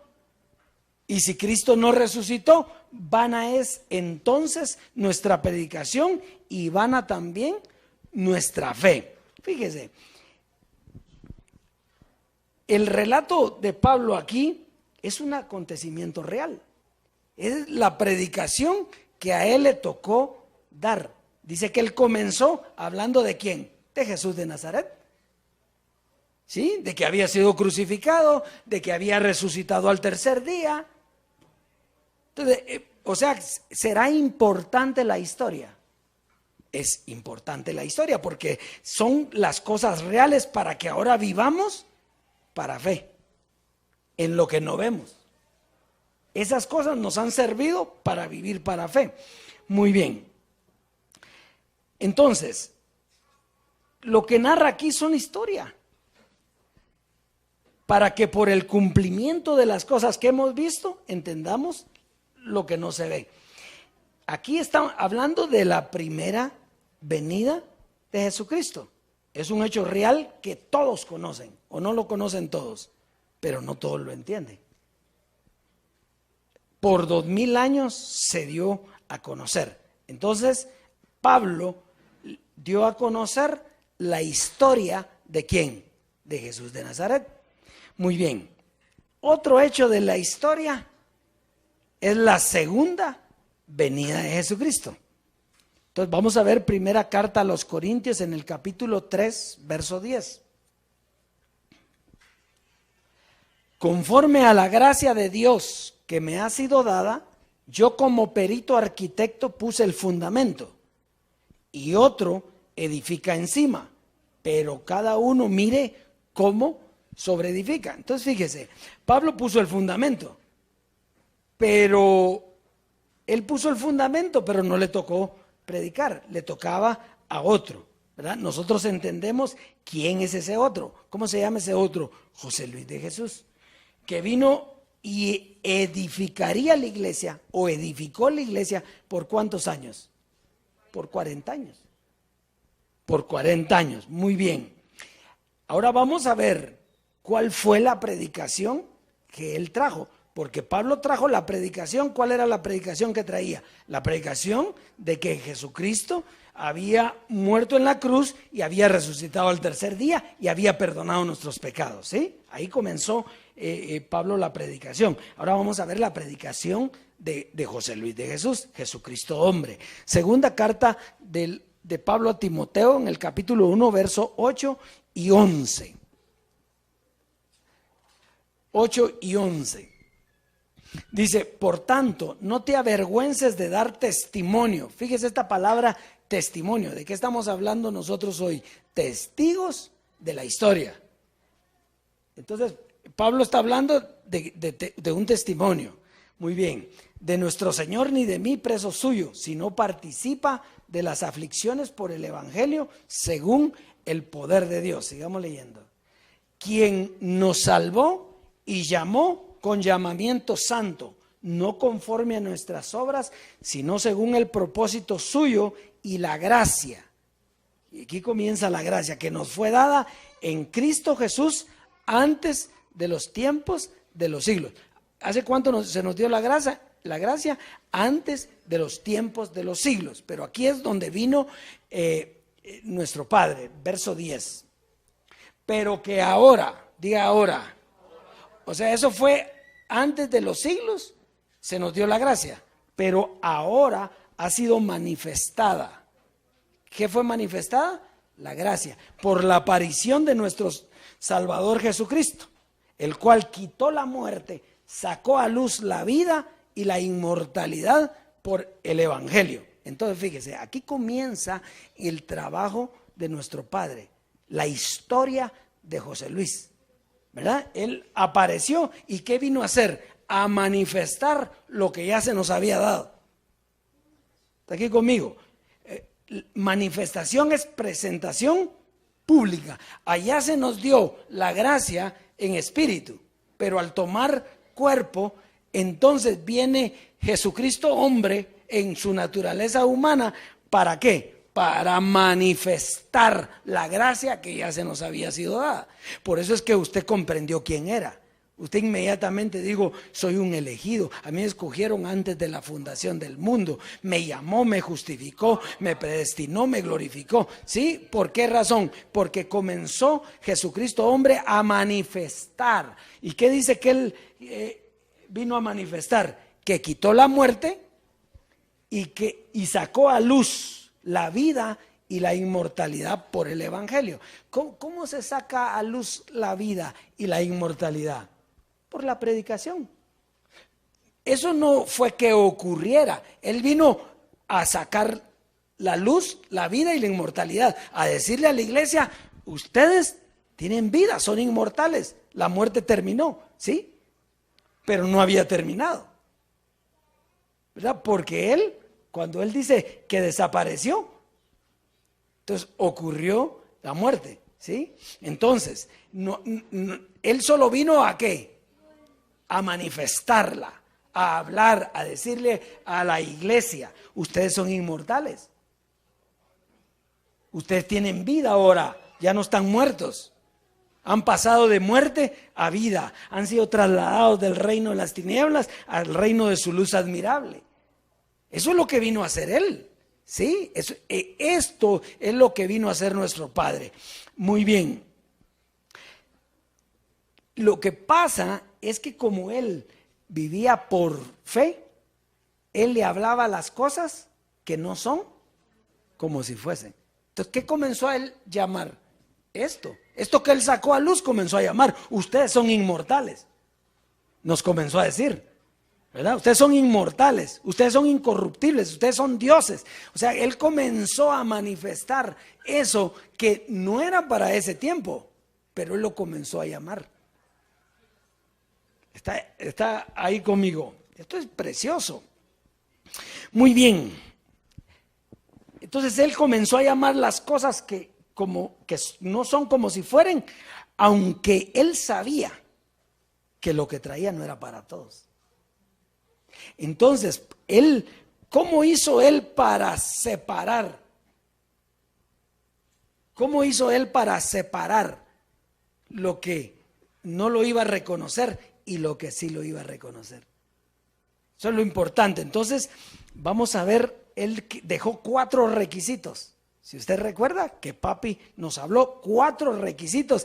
Y si Cristo no resucitó, vana es entonces nuestra predicación y vana también nuestra fe. Fíjese, el relato de Pablo aquí es un acontecimiento real. Es la predicación que a él le tocó dar. Dice que él comenzó hablando de ¿quién? De Jesús de Nazaret. ¿Sí? De que había sido crucificado, de que había resucitado al tercer día. Entonces, o sea, ¿será importante la historia? Es importante la historia porque son las cosas reales para que ahora vivamos para fe, en lo que no vemos. Esas cosas nos han servido para vivir para fe. Muy bien. Entonces, lo que narra aquí son historia, para que por el cumplimiento de las cosas que hemos visto, entendamos lo que no se ve. Aquí estamos hablando de la primera venida de Jesucristo. Es un hecho real que todos conocen, o no lo conocen todos, pero no todos lo entienden. Por 2000 años se dio a conocer. Entonces, Pablo dio a conocer la historia de ¿quién? De Jesús de Nazaret. Muy bien. Otro hecho de la historia es la segunda venida de Jesucristo. Entonces vamos a ver primera carta a los Corintios en el capítulo 3, verso 10. Conforme a la gracia de Dios que me ha sido dada, yo como perito arquitecto puse el fundamento y otro edifica encima, pero cada uno mire cómo sobreedifica. Entonces fíjese, Pablo puso el fundamento, pero él puso el fundamento, pero no le tocó predicar, le tocaba a otro, ¿verdad? Nosotros entendemos quién es ese otro. ¿Cómo se llama ese otro? José Luis de Jesús, que vino y edificaría la iglesia, o edificó la iglesia, ¿por cuántos años? Por 40 años. Por 40 años, muy bien. Ahora vamos a ver cuál fue la predicación que él trajo. Porque Pablo trajo la predicación. ¿Cuál era la predicación que traía? La predicación de que Jesucristo había muerto en la cruz y había resucitado al tercer día y había perdonado nuestros pecados, ¿sí? Ahí comenzó Pablo la predicación. Ahora vamos a ver la predicación de José Luis de Jesús, Jesucristo hombre. Segunda carta de Pablo a Timoteo en el capítulo 1, verso 8 y 11. 8 y 11. Dice, por tanto, no te avergüences de dar testimonio. Fíjese esta palabra testimonio. ¿De qué estamos hablando nosotros hoy? Testigos de la historia. Entonces, Pablo está hablando de un testimonio. Muy bien. De nuestro Señor ni de mí preso suyo, sino participa de las aflicciones por el evangelio según el poder de Dios. Sigamos leyendo. Quien nos salvó y llamó con llamamiento santo, no conforme a nuestras obras, sino según el propósito suyo y la gracia. Y aquí comienza la gracia que nos fue dada en Cristo Jesús antes de los tiempos de los siglos. ¿Hace cuánto se nos dio la gracia? La gracia antes de los tiempos de los siglos. Pero aquí es donde vino nuestro Padre, verso 10. Pero que ahora, diga ahora, o sea, eso fue antes de los siglos, se nos dio la gracia, pero ahora ha sido manifestada. ¿Qué fue manifestada? La gracia, por la aparición de nuestro Salvador Jesucristo, el cual quitó la muerte, sacó a luz la vida y la inmortalidad por el Evangelio. Entonces, fíjese, aquí comienza el trabajo de nuestro Padre, la historia de José Luis, ¿verdad? Él apareció y ¿qué vino a hacer? A manifestar lo que ya se nos había dado. ¿Está aquí conmigo? Manifestación es presentación pública. Allá se nos dio la gracia en espíritu, pero al tomar cuerpo, entonces viene Jesucristo hombre en su naturaleza humana. ¿Para qué? Para manifestar la gracia que ya se nos había sido dada. Por eso es que usted comprendió quién era. Usted inmediatamente dijo, soy un elegido, a mí me escogieron antes de la fundación del mundo, me llamó, me justificó, me predestinó, me glorificó. ¿Sí? ¿Por qué razón? Porque comenzó Jesucristo hombre a manifestar. ¿Y qué dice que él vino a manifestar? Que quitó la muerte y sacó a luz la vida y la inmortalidad por el Evangelio. ¿Cómo se saca a luz la vida y la inmortalidad? Por la predicación. Eso no fue que ocurriera. Él vino a sacar la luz, la vida y la inmortalidad, a decirle a la iglesia, ustedes tienen vida, son inmortales. La muerte terminó, ¿sí? Pero no había terminado, ¿verdad? Porque él, cuando él dice que desapareció, entonces ocurrió la muerte, ¿sí? Entonces, él solo vino a ¿qué? A manifestarla, a hablar, a decirle a la iglesia, ustedes son inmortales. Ustedes tienen vida ahora, ya no están muertos. Han pasado de muerte a vida, han sido trasladados del reino de las tinieblas al reino de su luz admirable. Eso es lo que vino a hacer él, ¿sí? Esto es lo que vino a hacer nuestro Padre. Muy bien. Lo que pasa es que como él vivía por fe, él le hablaba las cosas que no son como si fuesen. Entonces, ¿qué comenzó a él llamar? Esto que él sacó a luz comenzó a llamar, ustedes son inmortales. Nos comenzó a decir, ¿verdad? Ustedes son inmortales, ustedes son incorruptibles, ustedes son dioses. O sea, él comenzó a manifestar eso que no era para ese tiempo, pero él lo comenzó a llamar. Está ahí conmigo. Esto es precioso. Muy bien. Entonces él comenzó a llamar las cosas que no son como si fueran, aunque él sabía que lo que traía no era para todos. Entonces, ¿cómo hizo él para separar? ¿Cómo hizo él para separar lo que no lo iba a reconocer y lo que sí lo iba a reconocer? Eso es lo importante. Entonces, vamos a ver, él dejó 4 requisitos. Si usted recuerda que papi nos habló 4 requisitos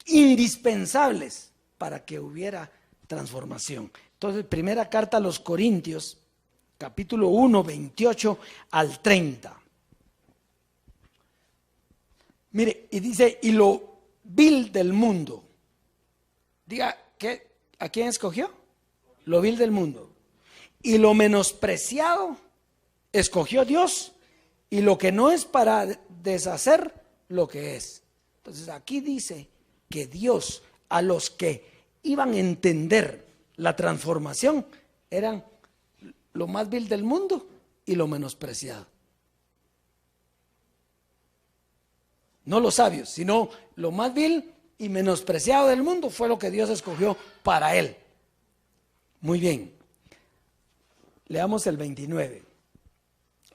indispensables para que hubiera transformación. Entonces, primera carta a los Corintios, capítulo 1, 28 al 30. Mire, y dice, y lo vil del mundo. Diga, ¿a quién escogió? Lo vil del mundo. Y lo menospreciado escogió Dios, y lo que no es para deshacer lo que es. Entonces aquí dice que Dios, a los que iban a entender la transformación, eran lo más vil del mundo y lo menospreciado. No los sabios, sino lo más vil y menospreciado del mundo fue lo que Dios escogió para él. Muy bien. Leamos el 29.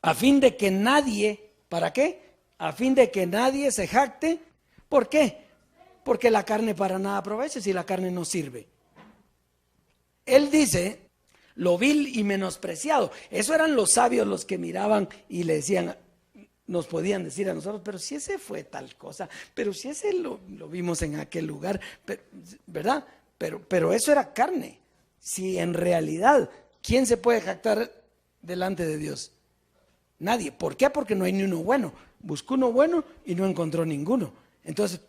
A fin de que nadie, ¿para qué? A fin de que nadie se jacte. ¿Por qué? Porque la carne para nada aprovecha si la carne no sirve. Él dice, lo vil y menospreciado. Eso eran los sabios los que miraban y le decían, nos podían decir a nosotros, pero si ese fue tal cosa, pero si ese lo vimos en aquel lugar, ¿verdad? Pero eso era carne. Si en realidad, ¿quién se puede jactar delante de Dios? Nadie. ¿Por qué? Porque no hay ni uno bueno. Buscó uno bueno y no encontró ninguno. Entonces,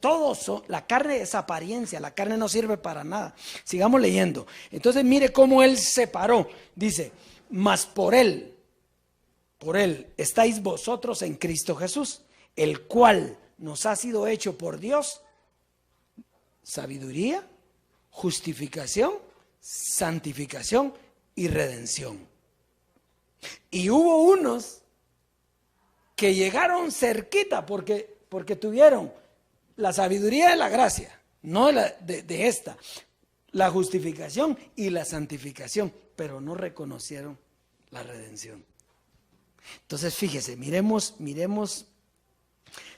la carne es apariencia, la carne no sirve para nada. Sigamos leyendo. Entonces, mire cómo él se paró. Dice, mas por él estáis vosotros en Cristo Jesús, el cual nos ha sido hecho por Dios sabiduría, justificación, santificación y redención. Y hubo unos que llegaron cerquita porque tuvieron la sabiduría de la gracia, no de esta, la justificación y la santificación, pero no reconocieron la redención. Entonces, fíjese, miremos.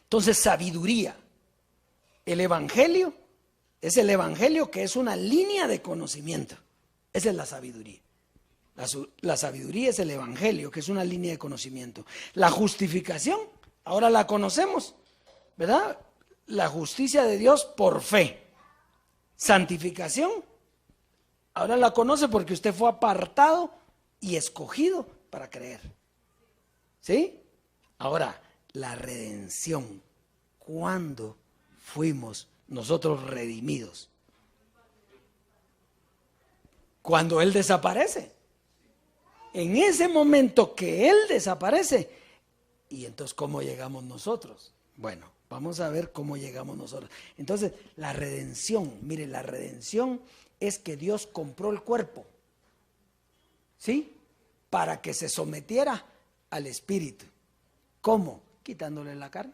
Entonces, sabiduría. El evangelio es el evangelio que es una línea de conocimiento. Esa es la sabiduría. La sabiduría es el evangelio, que es una línea de conocimiento. La justificación, ahora la conocemos, ¿verdad? La justicia de Dios por fe. Santificación, ahora la conoce porque usted fue apartado y escogido para creer. ¿Sí? Ahora, la redención. ¿Cuándo fuimos nosotros redimidos? Cuando Él desaparece. En ese momento que Él desaparece. ¿Y entonces cómo llegamos nosotros? Bueno, vamos a ver cómo llegamos nosotros. Entonces, la redención. Mire, la redención es que Dios compró el cuerpo. ¿Sí? Para que se sometiera al espíritu. ¿Cómo? Quitándole la carne.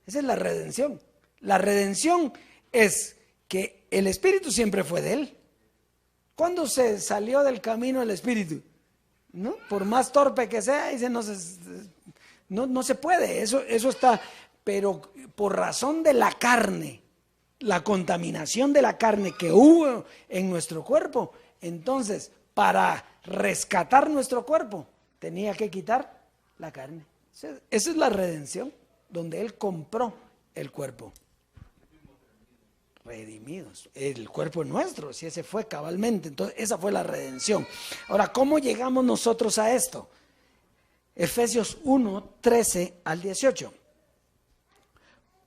Esa es la redención. La redención es que el espíritu siempre fue de Él. ¿Cuándo se salió del camino el espíritu? ¿No? Por más torpe que sea, dice, no se puede. Eso está, pero por razón de la carne, la contaminación de la carne que hubo en nuestro cuerpo, entonces para rescatar nuestro cuerpo tenía que quitar la carne. Esa es la redención, donde Él compró el cuerpo. Redimidos, el cuerpo nuestro, si ese fue cabalmente. Entonces esa fue la redención. Ahora, ¿cómo llegamos nosotros a esto? Efesios 1, 13 al 18.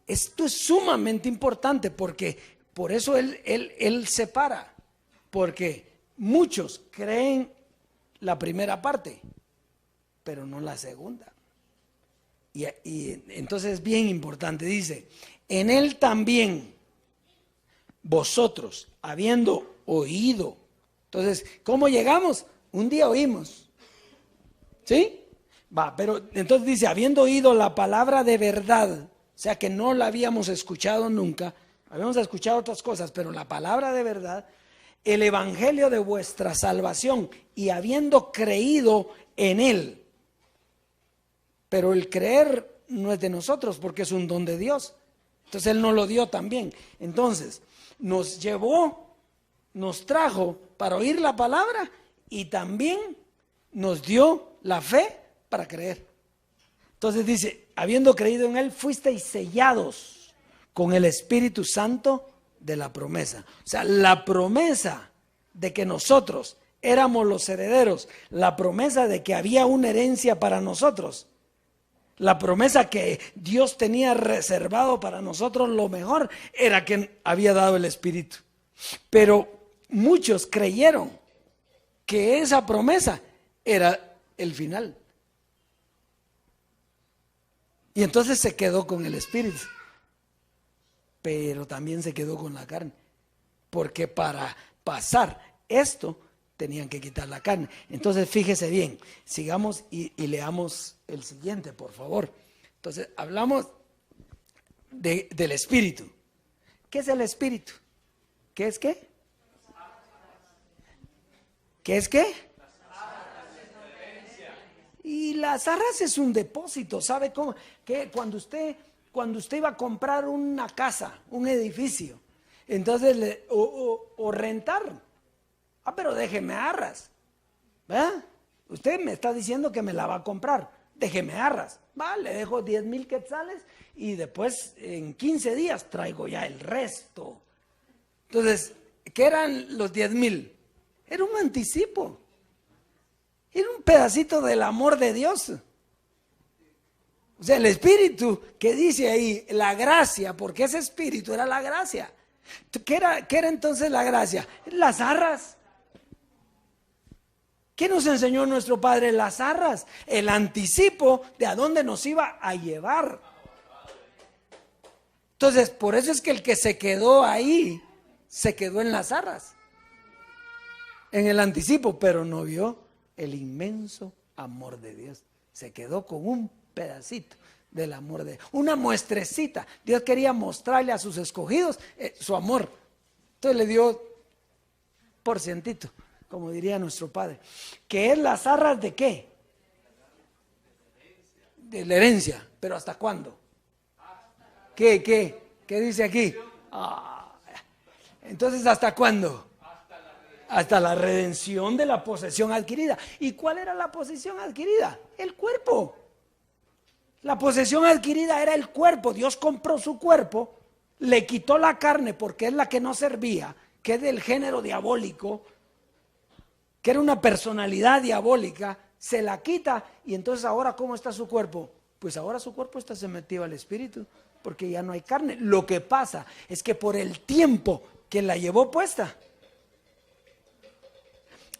Esto es sumamente importante porque por eso él separa, porque muchos creen la primera parte, pero no la segunda. Y entonces es bien importante, dice, en Él también vosotros, habiendo oído. Entonces, ¿cómo llegamos? Un día oímos. ¿Sí? Pero entonces dice, habiendo oído la palabra de verdad, o sea que no la habíamos escuchado nunca, habíamos escuchado otras cosas, pero la palabra de verdad, el evangelio de vuestra salvación, y habiendo creído en Él. Pero el creer no es de nosotros porque es un don de Dios. Entonces Él nos lo dio también. Entonces, nos llevó, nos trajo para oír la palabra y también nos dio la fe para creer. Entonces dice, habiendo creído en Él, fuisteis sellados con el Espíritu Santo de la promesa. O sea, la promesa de que nosotros éramos los herederos, la promesa de que había una herencia para nosotros, la promesa que Dios tenía reservado para nosotros, lo mejor era que había dado el Espíritu. Pero muchos creyeron que esa promesa era el final. Y entonces se quedó con el Espíritu, pero también se quedó con la carne, porque para pasar esto tenían que quitar la carne. Entonces fíjese bien, sigamos y leamos el siguiente, por favor. Entonces hablamos del Espíritu. ¿Qué es el Espíritu? ¿Qué es qué? ¿Qué es qué? Y las arras es un depósito, ¿sabe cómo? Que cuando usted iba a comprar una casa, un edificio, entonces o rentar, pero déjeme arras, ¿verdad? Usted me está diciendo que me la va a comprar, déjeme arras. Va, le dejo 10,000 quetzales y después en 15 días traigo ya el resto. Entonces, ¿qué eran los 10,000? Era un anticipo. Era un pedacito del amor de Dios. O sea, el espíritu que dice ahí, la gracia, porque ese espíritu era la gracia. ¿Qué era entonces la gracia? Las arras. ¿Qué nos enseñó nuestro Padre? Las arras, el anticipo de a dónde nos iba a llevar. Entonces, por eso es que el que se quedó ahí, se quedó en las arras, en el anticipo, pero no vio el inmenso amor de Dios. Se quedó con un pedacito del amor de Dios, una muestrecita. Dios quería mostrarle a sus escogidos su amor. Entonces le dio por cientito, como diría nuestro Padre. ¿Qué es las arras de qué? De la herencia. ¿Pero hasta cuándo? ¿Qué dice aquí? Entonces, ¿hasta cuándo? Hasta la redención de la posesión adquirida. ¿Y cuál era la posesión adquirida? El cuerpo. La posesión adquirida era el cuerpo. Dios compró su cuerpo, le quitó la carne porque es la que no servía, que es del género diabólico, que era una personalidad diabólica, se la quita y entonces ahora ¿cómo está su cuerpo? Pues ahora su cuerpo está sometido al espíritu porque ya no hay carne. Lo que pasa es que por el tiempo que la llevó puesta.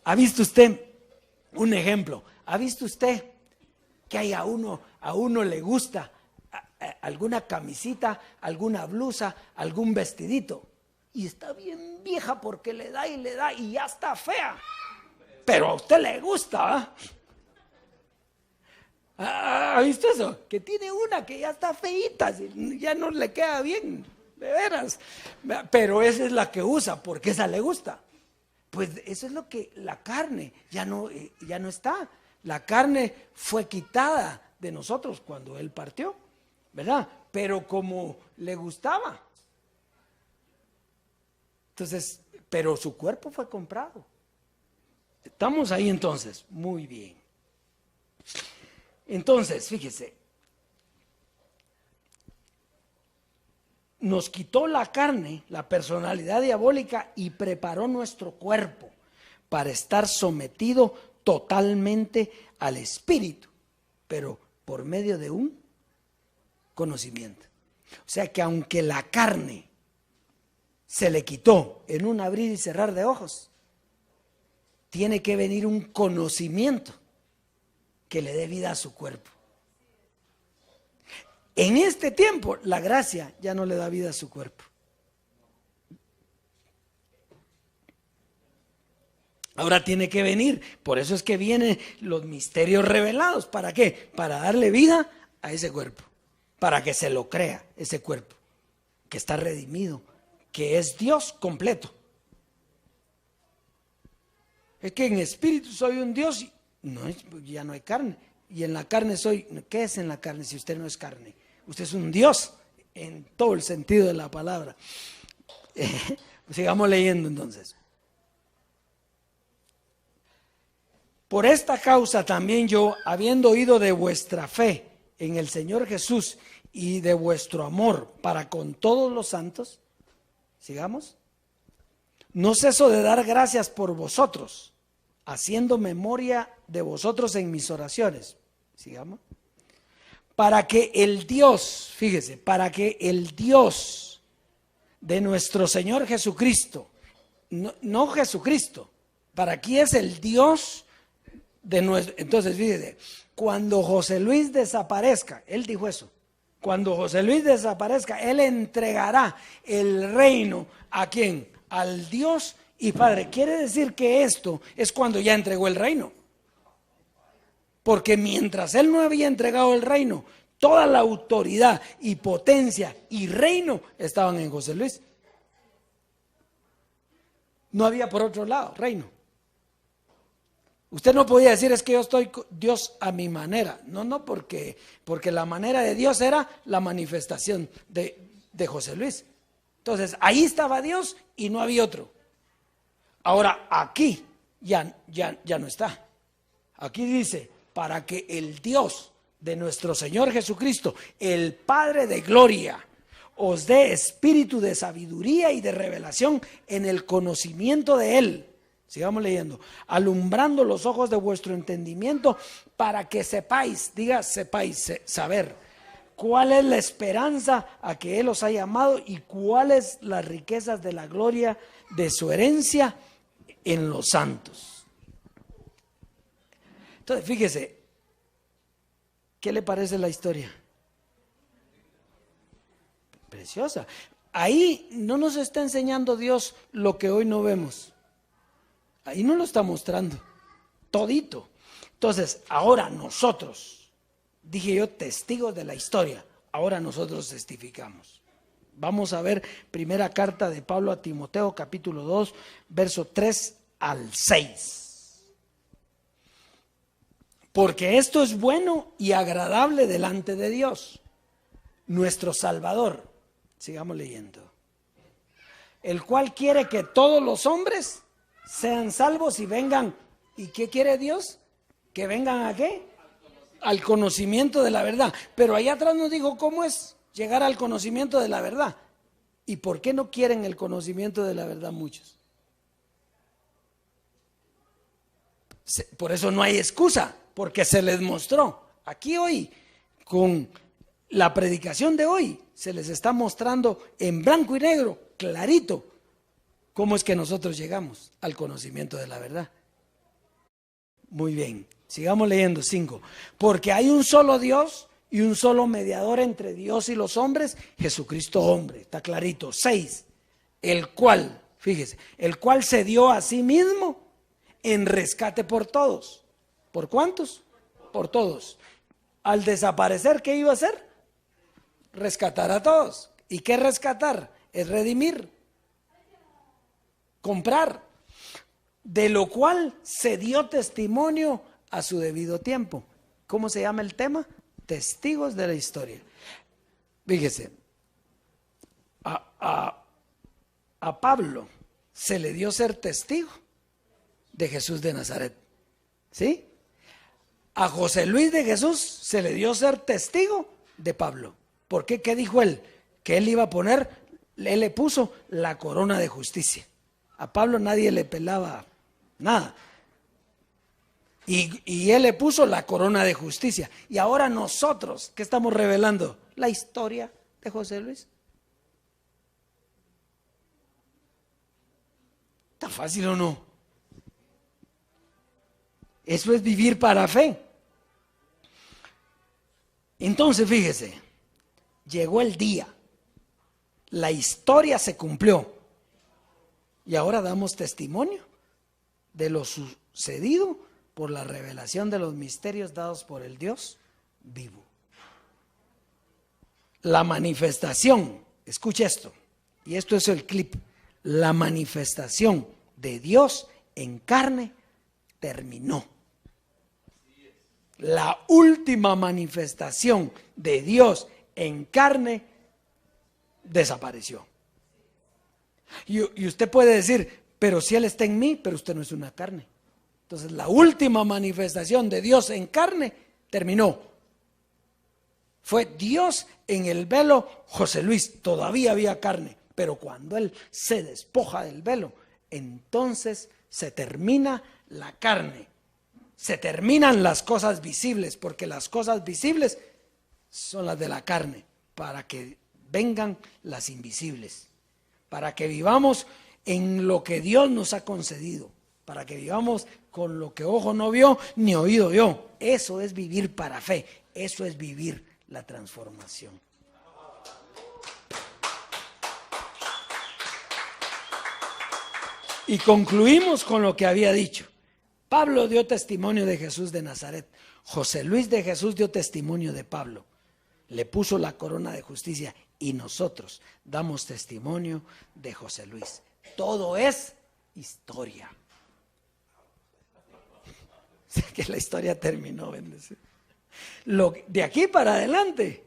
¿Ha visto usted un ejemplo? ¿Ha visto usted que hay a uno le gusta alguna camisita, alguna blusa, algún vestidito? Y está bien vieja porque le da y ya está fea. Pero a usted le gusta, ¿eh? ¿Ha visto eso? Que tiene una que ya está feíta, ya no le queda bien, de veras. Pero esa es la que usa porque esa le gusta. Pues eso es lo que la carne ya no está. La carne fue quitada de nosotros cuando Él partió, ¿verdad? Pero como le gustaba. Entonces, pero su cuerpo fue comprado. ¿Estamos ahí entonces? Muy bien. Entonces, fíjese, nos quitó la carne, la personalidad diabólica y preparó nuestro cuerpo para estar sometido totalmente al espíritu, pero por medio de un conocimiento. O sea que aunque la carne se le quitó en un abrir y cerrar de ojos, tiene que venir un conocimiento que le dé vida a su cuerpo. En este tiempo, la gracia ya no le da vida a su cuerpo. Ahora tiene que venir, por eso es que vienen los misterios revelados. ¿Para qué? Para darle vida a ese cuerpo, para que se lo crea ese cuerpo, que está redimido, que es Dios completo. Es que en espíritu soy un Dios, no, ya no hay carne. Y en la carne soy, ¿qué es en la carne si usted no es carne? Usted es un Dios en todo el sentido de la palabra. Sigamos leyendo entonces. Por esta causa también yo, habiendo oído de vuestra fe en el Señor Jesús y de vuestro amor para con todos los santos, sigamos, no ceso de dar gracias por vosotros, haciendo memoria de vosotros en mis oraciones. Sigamos. Para que el Dios, fíjese, para que el Dios de nuestro Señor Jesucristo, no Jesucristo, para aquí es el Dios de nuestro. Entonces, fíjese, cuando José Luis desaparezca, él dijo eso, cuando José Luis desaparezca, él entregará el reino ¿a quién? Al Dios y Padre. Quiere decir que esto es cuando ya entregó el reino. Porque mientras él no había entregado el reino, toda la autoridad y potencia y reino estaban en José Luis. No había por otro lado reino. Usted no podía decir es que yo estoy Dios a mi manera. No, porque la manera de Dios era la manifestación de José Luis. Entonces ahí estaba Dios y no había otro. Ahora ya no está. Aquí dice, para que el Dios de nuestro Señor Jesucristo, el Padre de gloria, os dé espíritu de sabiduría y de revelación en el conocimiento de Él. Sigamos leyendo. Alumbrando los ojos de vuestro entendimiento para que sepáis, diga sepáis, saber, cuál es la esperanza a que Él os ha llamado y cuáles las riquezas de la gloria de su herencia en los santos. Entonces, fíjese, ¿qué le parece la historia? Preciosa. Ahí no nos está enseñando Dios lo que hoy no vemos. Ahí no lo está mostrando, todito. Entonces, ahora nosotros, dije yo, testigos de la historia, ahora nosotros testificamos. Vamos a ver primera carta de Pablo a Timoteo, capítulo 2, verso 3 al 6. Porque esto es bueno y agradable delante de Dios, nuestro Salvador. Sigamos leyendo. El cual quiere que todos los hombres sean salvos y vengan. ¿Y qué quiere Dios? ¿Que vengan a qué? Al conocimiento de la verdad. Pero allá atrás nos dijo cómo es llegar al conocimiento de la verdad. ¿Y por qué no quieren el conocimiento de la verdad muchos? Por eso no hay excusa, porque se les mostró. Aquí hoy, con la predicación de hoy, se les está mostrando en blanco y negro, clarito, cómo es que nosotros llegamos al conocimiento de la verdad. Muy bien, sigamos leyendo 5. Porque hay un solo Dios y un solo mediador entre Dios y los hombres, Jesucristo hombre, está clarito. 6. El cual, fíjese, el cual se dio a sí mismo en rescate por todos. ¿Por cuántos? Por todos. Al desaparecer, ¿qué iba a hacer? Rescatar a todos. ¿Y qué rescatar? Es redimir, comprar, de lo cual se dio testimonio a su debido tiempo. ¿Cómo se llama el tema? Testigos de la historia. Fíjese, a Pablo se le dio ser testigo de Jesús de Nazaret, ¿sí? A José Luis de Jesús se le dio ser testigo de Pablo. ¿Por qué? ¿Qué dijo él? Que él iba a poner, él le puso la corona de justicia. A Pablo nadie le pelaba nada. Y él le puso la corona de justicia. Y ahora nosotros, ¿qué estamos revelando? La historia de José Luis. ¿Está fácil o no? Eso es vivir para fe. Entonces, fíjese, llegó el día, la historia se cumplió y ahora damos testimonio de lo sucedido por la revelación de los misterios dados por el Dios vivo. La manifestación, escuche esto, y esto es el clip, la manifestación de Dios en carne terminó. La última manifestación de Dios en carne desapareció. Y usted puede decir, pero si Él está en mí, pero usted no es una carne. Entonces la última manifestación de Dios en carne terminó. Fue Dios en el velo, José Luis, todavía había carne, pero cuando Él se despoja del velo, entonces se termina la carne. Se terminan las cosas visibles, porque las cosas visibles son las de la carne, para que vengan las invisibles, para que vivamos en lo que Dios nos ha concedido, para que vivamos con lo que ojo no vio ni oído oyó. Eso es vivir para fe, eso es vivir la transformación. Y concluimos con lo que había dicho. Pablo dio testimonio de Jesús de Nazaret. José Luis de Jesús dio testimonio de Pablo. Le puso la corona de justicia y nosotros damos testimonio de José Luis. Todo es historia. Sé que la historia terminó, bendecido. De aquí para adelante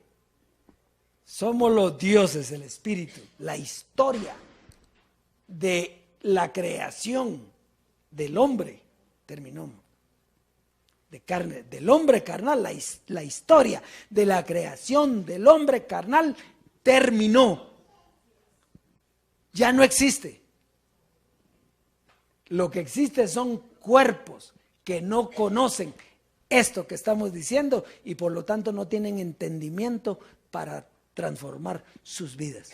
somos los dioses, el espíritu, la historia de la creación del hombre terminó. de carne, del hombre carnal, la historia de la creación del hombre carnal terminó. Ya no existe. Lo que existe son cuerpos que no conocen esto que estamos diciendo y por lo tanto no tienen entendimiento para transformar sus vidas.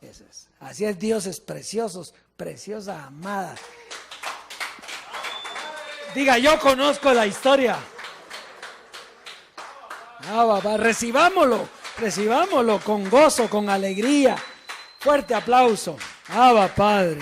Eso es. Así es, dioses preciosos, preciosa amada. Diga, yo conozco la historia. Papá, recibámoslo con gozo, con alegría. Fuerte aplauso. Padre.